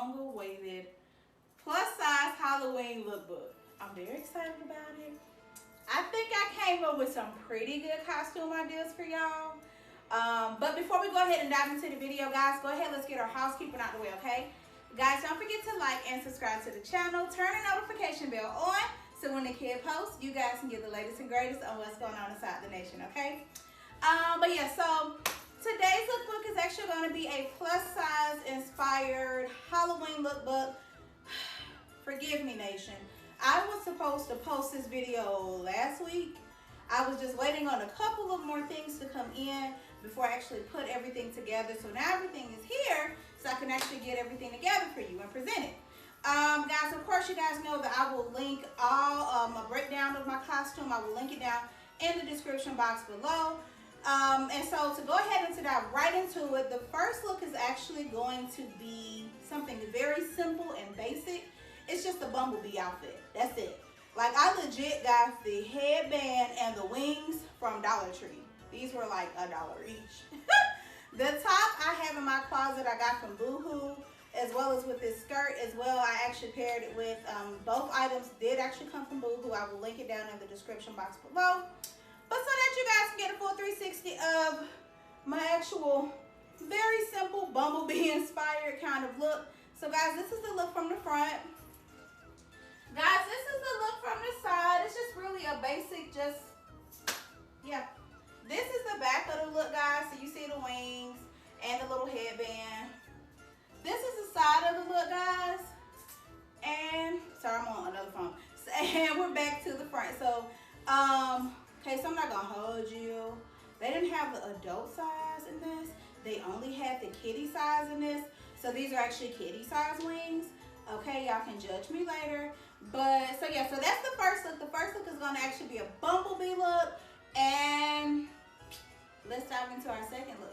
long-awaited plus-size Halloween lookbook. I'm very excited about it. I think I came up with some pretty good costume ideas for y'all. But before we go ahead and dive into the video, guys, go ahead, let's get our housekeeping out the way, okay? Guys, don't forget to like and subscribe to the channel. Turn the notification bell on so when the kid posts, you guys can get the latest and greatest on what's going on inside the nation, okay? But yeah, so today's lookbook is actually going to be a plus-size inspired Halloween lookbook. Forgive me, nation. I was supposed to post this video last week. I was just waiting on a couple of more things to come in before I actually put everything together. So now everything is here, so I can actually get everything together for you and present it. Guys, of course, you guys know that I will link all a breakdown of my costume. I will link it down in the description box below. And so to go ahead and to dive right into it, the first look is actually going to be something very simple and basic. It's just a Bumblebee outfit. That's it. Like, I legit got the headband and the wings from Dollar Tree. These were like $1 each. The top I have in my closet I got from Boohoo, as well as with this skirt as well. I actually paired it with, both items did actually come from Boohoo. I will link it down in the description box below. But so that you guys can get a full 360 of my actual very simple Bumblebee inspired kind of look. So guys, this is the look from the front. Guys, this is the look from the side. It's just really a basic, yeah. This is the back of the look, guys. So you see the wings and the little headband. This is the side of the look, guys. And, sorry, I'm on another phone. And we're back to the front. So, okay, so I'm not gonna hold you. They didn't have the adult size in this. They only had the kitty size in this. So these are actually kitty size wings. Okay, y'all can judge me later. But, so yeah, so that's the first look. The first look is gonna actually be a Bumblebee look. And let's dive into our second look.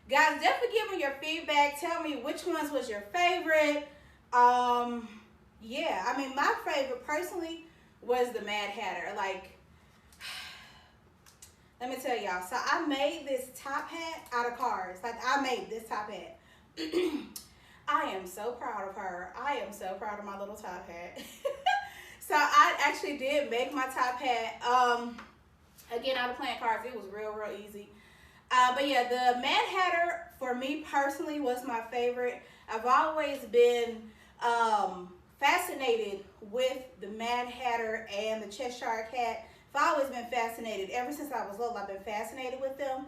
Guys, definitely give me your feedback. Tell me which ones was your favorite. Yeah, I mean, my favorite personally was the Mad Hatter. Like, let me tell y'all. So I made this top hat out of cards. Like, I made this top hat. I am so proud of her. I am so proud of my little top hat. So I actually did make my top hat. Again, out of playing cards, it was real easy. But yeah, the Mad Hatter for me personally was my favorite. I've always been fascinated with the Mad Hatter and the Cheshire Cat. I've always been fascinated. Ever since I was little, I've been fascinated with them.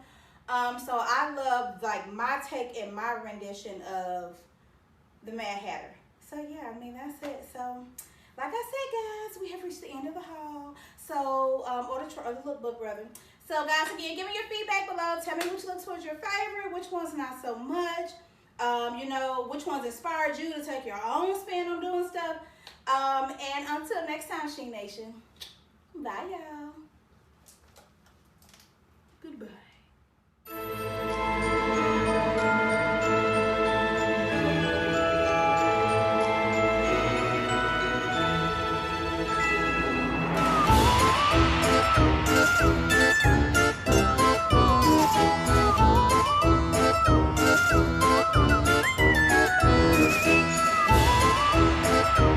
So I love like my take and my rendition of the Mad Hatter. So yeah, I mean, that's it. So like I said, guys, we have reached the end of the haul. So, or the lookbook, rather. So guys, again, give me your feedback below. Tell me which looks was your favorite, which one's not so much. You know, which ones inspired you to take your own spin on doing stuff. And until next time, Sheen Nation. Bye, y'all.